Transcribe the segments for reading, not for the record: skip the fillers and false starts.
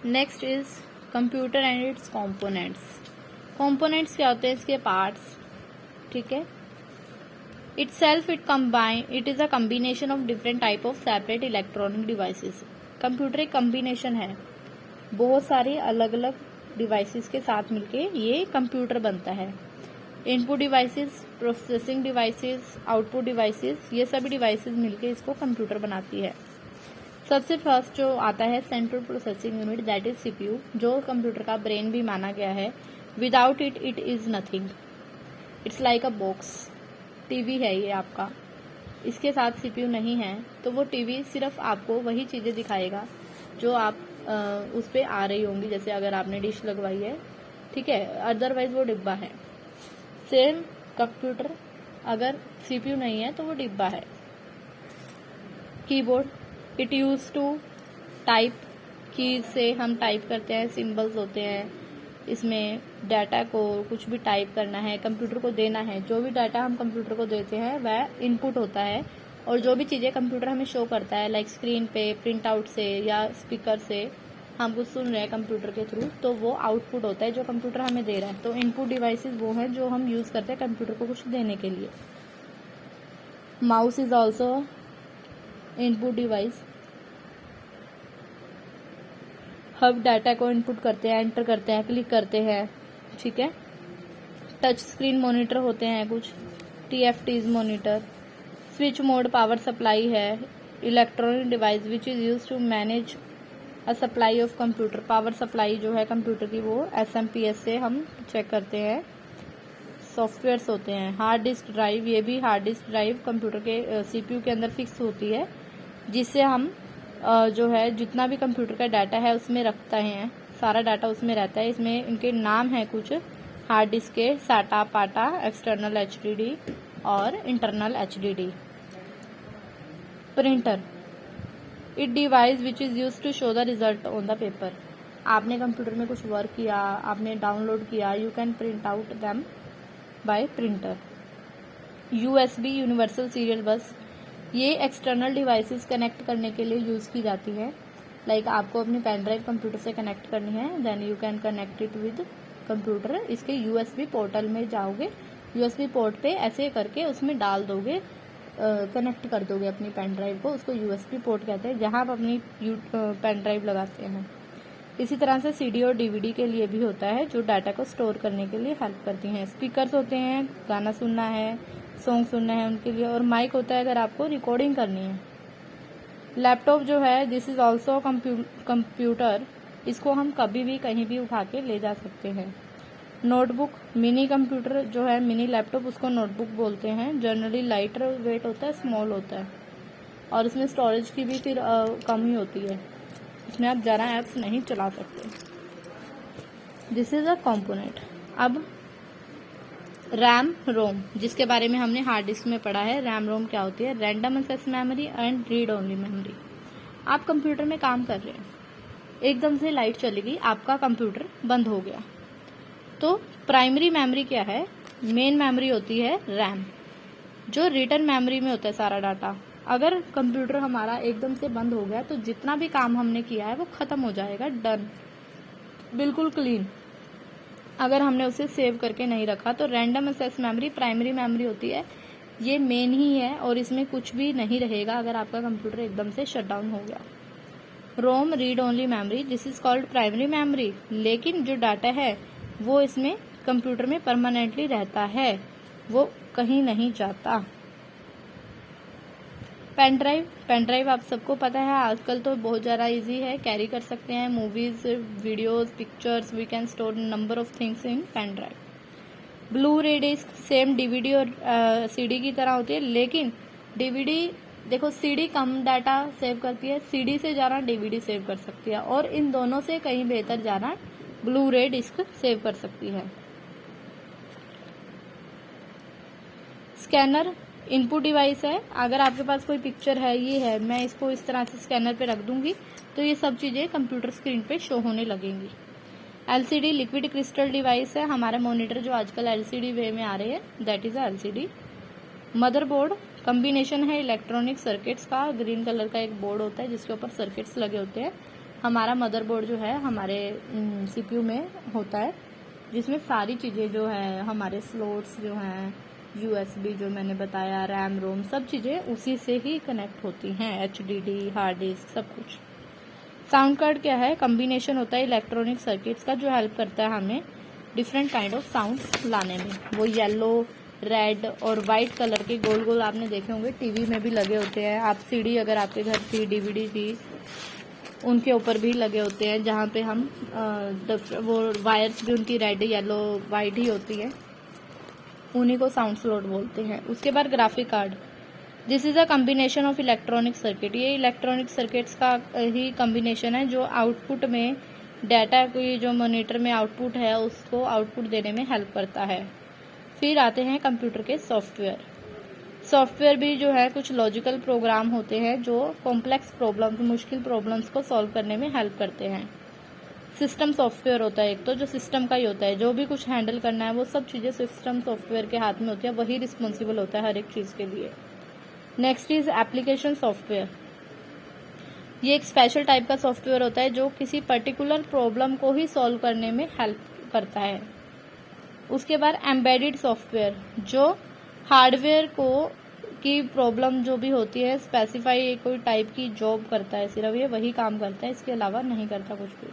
Next is computer and it's components. Components क्या होते हैं? इसके पार्ट्स, ठीक है। It is a combination of different type of separate electronic devices. Computer एक कम्बिनेशन है, बहुत सारी अलग अलग डिवाइसेस के साथ मिलके ये कंप्यूटर बनता है। Input devices, processing devices, output devices, ये सभी डिवाइसेस मिलके इसको कंप्यूटर बनाती है। सबसे फर्स्ट जो आता है central processing unit, that is CPU, जो कंप्यूटर का ब्रेन भी माना गया है। Without it it is nothing, it's like a box. TV है ये आपका, इसके साथ सीपीयू नहीं है तो वो टीवी सिर्फ आपको वही चीजें दिखाएगा जो आप उस पे आ रही होंगी, जैसे अगर आपने डिश लगवाई है, ठीक है, अदरवाइज वो डिब्बा है। सेम कंप्यूटर, अगर सीपीयू नहीं है तो वो डिब्बा है। Keyboard, it use to type, keys से हम टाइप करते हैं, सिंबल्स होते हैं, इसमें डाटा को कुछ भी टाइप करना है, कंप्यूटर को देना है, जो भी डाटा हम कंप्यूटर को देते हैं वह इनपुट होता है, और जो भी चीजें कंप्यूटर हमें शो करता है लाइक स्क्रीन पे, प्रिंट आउट से या स्पीकर से हम कुछ सुन रहे हैं कंप्यूटर के थ्रू, तो वो आउटपुट होता है जो कंप्यूटर हमें दे रहा है। तो इनपुट डिवाइसेस वो हैं जो हम यूज करते हैं कंप्यूटर को कुछ देने के लिए। Mouse is also input device, हम डाटा को इनपुट करते हैं, एंटर करते हैं, क्लिक करते हैं, ठीक है। टच स्क्रीन मॉनिटर होते हैं कुछ, TFTs monitor. Switch mode power supply है, electronic device which is use to manage a supply of computer. Power supply जो है कंप्यूटर की वो SMPS से हम चेक करते हैं। सॉफ्टवेयर्स होते हैं। हार्ड डिस्क ड्राइव, ये भी हार्ड डिस्क ड्राइव कंप्यूटर के CPU के अंदर फिक्स होती है, जिससे हम जो है जितना भी कंप्यूटर का डाटा है उसमें रखते हैं, सारा डाटा उसमें रहता है। इसमें इनके नाम है कुछ हार्ड डिस्क के, साटा, पाटा, एक्सटर्नल HDD और internal HDD। Printer, it device which is use to show the result on the paper. आपने कंप्यूटर में कुछ वर्क किया, आपने डाउनलोड किया, you can print out them by printer. USB universal serial bus, ये external devices connect करने के लिए यूज की जाती है। लाइक आपको अपनी पेन ड्राइव कंप्यूटर से कनेक्ट करनी है, then you can connect it with computer. इसके USB पोर्टल में जाओगे, USB पोर्ट पे ऐसे करके उसमें डाल दोगे, कनेक्ट कर दोगे अपनी पेन ड्राइव को, उसको USB पोर्ट कहते हैं, जहां आप अपनी पेन ड्राइव लगाते हैं। इसी तरह से CD और DVD के लिए भी होता है, जो डाटा को स्टोर करने के लिए हेल्प करती हैं। स्पीकर्स होते हैं, गाना सुनना है, सॉन्ग सुनना है उनके लिए, और माइक होता है अगर आपको रिकॉर्डिंग करनी है। लैपटॉप जो है, दिस इज ऑल्सो कंप्यूटर, इसको हम कभी भी कहीं भी उठा के ले जा सकते हैं। नोटबुक, मिनी कंप्यूटर जो है, मिनी लैपटॉप, उसको नोटबुक बोलते हैं। जनरली लाइटर वेट होता है, स्मॉल होता है, और इसमें स्टोरेज की भी फिर कम ही होती है, इसमें आप ज़्यादा ऐप्स नहीं चला सकते। This is a component. अब रैम रोम, जिसके बारे में हमने हार्ड डिस्क में पढ़ा है। रैम रोम क्या होती है? Random access memory and read only memory. आप कंप्यूटर में काम कर रहे हैं, एकदम से लाइट चली गई, आपका कंप्यूटर बंद हो गया, तो प्राइमरी मेमोरी क्या है? मेन मेमोरी होती है रैम, जो रिटर्न मेमोरी में होता है सारा डाटा। अगर कंप्यूटर हमारा एकदम से बंद हो गया तो जितना भी काम हमने किया है वो खत्म हो जाएगा, डन, बिल्कुल क्लीन। अगर हमने उसे सेव करके नहीं रखा तो random access memory primary memory होती है, ये मेन ही है और इसमें कुछ भी नहीं रहेगा अगर आपका कंप्यूटर एकदम से शट डाउन हो गया। ROM read only memory, this is called primary memory, लेकिन जो डाटा है वो इसमें कंप्यूटर में परमानेंटली रहता है, वो कहीं नहीं जाता। पेन ड्राइव आप सबको पता है, आजकल तो बहुत ज़्यादा इजी है, कैरी कर सकते हैं movies, videos, pictures, we can store number of things in pen drive. Blue ray disc same DVD और CD की तरह होती है, लेकिन DVD देखो CD कम डाटा सेव करती है, CD से ज़्यादा DVD सेव कर सकती है, और इन दोनों से कहीं बेहतर ज़्यादा ब्लू रे डिस्क सेव कर सकती है। स्कैनर इनपुट डिवाइस है, अगर आपके पास कोई पिक्चर है, ये है, मैं इसको इस तरह से स्कैनर पे रख दूंगी तो ये सब चीजें कंप्यूटर स्क्रीन पे शो होने लगेंगी। LCD लिक्विड क्रिस्टल डिवाइस है, हमारे मॉनिटर जो आजकल LCD वे में आ रहे हैं, that is LCD। Motherboard combination है इलेक्ट्रॉनिक सर्किट्स का, ग्रीन कलर का एक बोर्ड होता है जिसके ऊपर सर्किट्स लगे होते हैं, हमारा मदरबोर्ड जो है हमारे CPU में होता है, जिसमें सारी चीज़ें जो है हमारे स्लॉट्स जो हैं, USB जो मैंने बताया, रैम रोम सब चीज़ें उसी से ही कनेक्ट होती हैं, HDD हार्ड डिस्क सब कुछ। साउंड कार्ड क्या है? कम्बिनेशन होता है इलेक्ट्रॉनिक सर्किट्स का, जो हेल्प करता है हमें डिफरेंट काइंड ऑफ साउंड लाने में। वो येलो, रेड और वाइट कलर के गोल गोल आपने देखे होंगे, टीवी में भी लगे होते हैं। आप CD अगर आपके घर थी, DVD थी, उनके ऊपर भी लगे होते हैं, जहाँ पे हम वो वायर्स भी उनकी रेड, येलो, वाइट ही होती है, उन्हीं को साउंड स्लॉट बोलते हैं। उसके बाद graphic card, this is a combination of electronic circuit. ये इलेक्ट्रॉनिक सर्किट्स का ही कम्बिनेशन है जो आउटपुट में डाटा की जो मॉनिटर में आउटपुट है उसको आउटपुट देने में हेल्प करता है। फिर आते हैं कंप्यूटर के सॉफ्टवेयर। सॉफ्टवेयर भी जो है कुछ लॉजिकल प्रोग्राम होते हैं जो कॉम्प्लेक्स प्रॉब्लम्स, मुश्किल प्रॉब्लम्स को सॉल्व करने में हेल्प करते हैं। सिस्टम सॉफ्टवेयर होता है एक, तो जो सिस्टम का ही होता है, जो भी कुछ हैंडल करना है वो सब चीज़ें सिस्टम सॉफ्टवेयर के हाथ में होती है, वही रिस्पॉन्सिबल होता है हर एक चीज़ के लिए। Next is application software. ये एक स्पेशल टाइप का सॉफ्टवेयर होता है जो किसी पर्टिकुलर प्रॉब्लम को ही सॉल्व करने में हेल्प करता है। उसके बाद एम्बेडेड सॉफ्टवेयर, जो हार्डवेयर को की प्रॉब्लम जो भी होती है स्पेसिफाई कोई टाइप की जॉब करता है, सिर्फ ये वही काम करता है, इसके अलावा नहीं करता कुछ भी।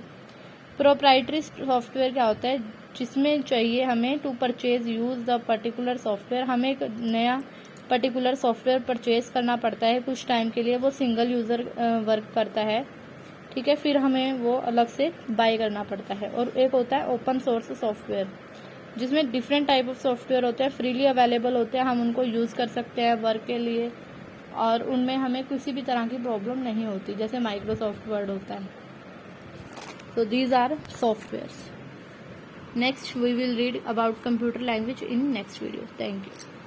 प्रोप्राइटरी सॉफ्टवेयर क्या होता है? जिसमें चाहिए हमें to purchase use the particular software, हमें एक नया पर्टिकुलर सॉफ्टवेयर परचेज करना पड़ता है कुछ टाइम के लिए, वो सिंगल यूज़र वर्क करता है, ठीक है, फिर हमें वो अलग से बाय करना पड़ता है। और एक होता है ओपन सोर्स सॉफ्टवेयर, जिसमें डिफरेंट टाइप ऑफ सॉफ्टवेयर होते हैं, फ्रीली अवेलेबल होते हैं, हम उनको यूज़ कर सकते हैं वर्क के लिए, और उनमें हमें किसी भी तरह की प्रॉब्लम नहीं होती, जैसे माइक्रोसॉफ्ट वर्ड होता है। So these are softwares. Next we will read about computer language in next video. Thank you.